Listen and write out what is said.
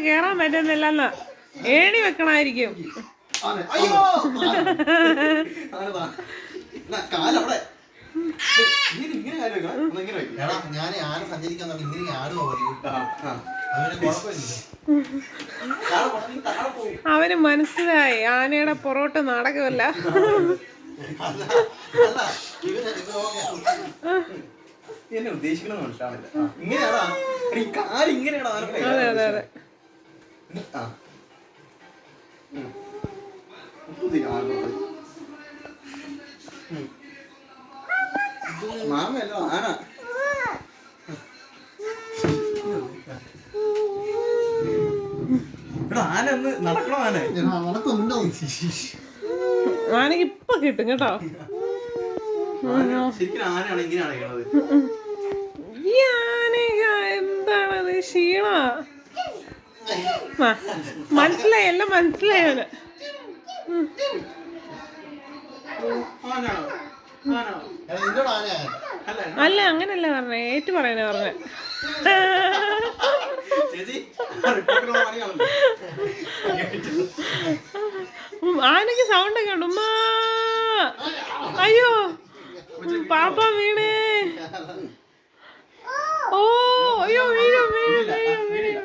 കേറാൻ പറ്റുന്നില്ലെന്ന്. ഏണി വെക്കണായിരിക്കും. അവന് മനസ്സിലായി ആനയുടെ പുറകോട്ട് നടക്കുമല്ല. എന്നെ ഉദ്ദേശിക്കണമെന്ന് മനസ്സിലാവില്ല. ഇങ്ങനെയാണോ ഈ കാല് ഇങ്ങനെയാണോ? അതെ അതെ അതെ. മാമല്ലോ ആന. ആന ഒന്ന് നടക്കണോ? ആന നടക്കുന്നുണ്ടോ? ആനക്ക് ഇപ്പൊ കിട്ടും കേട്ടോ. ശരിക്കും ആനയാണ് ഇങ്ങനെയാണ് കേട്ടത്. ഈ ആനക എന്താണത്? ക്ഷീണ. മനസ്സിലായി, എല്ലാം മനസ്സിലായി അവന്. അല്ല, അങ്ങനല്ല പറഞ്ഞേ, ഏറ്റു പറയാനാ പറഞ്ഞേ. ആനക്ക് സൗണ്ട് ഒക്കെ ഉണ്ട്. ഉമ്മാ, അയ്യോ പാപ്പ വീണേ. ഓ അയ്യോ, വീഴും വീഴും വീഴും വീഴും.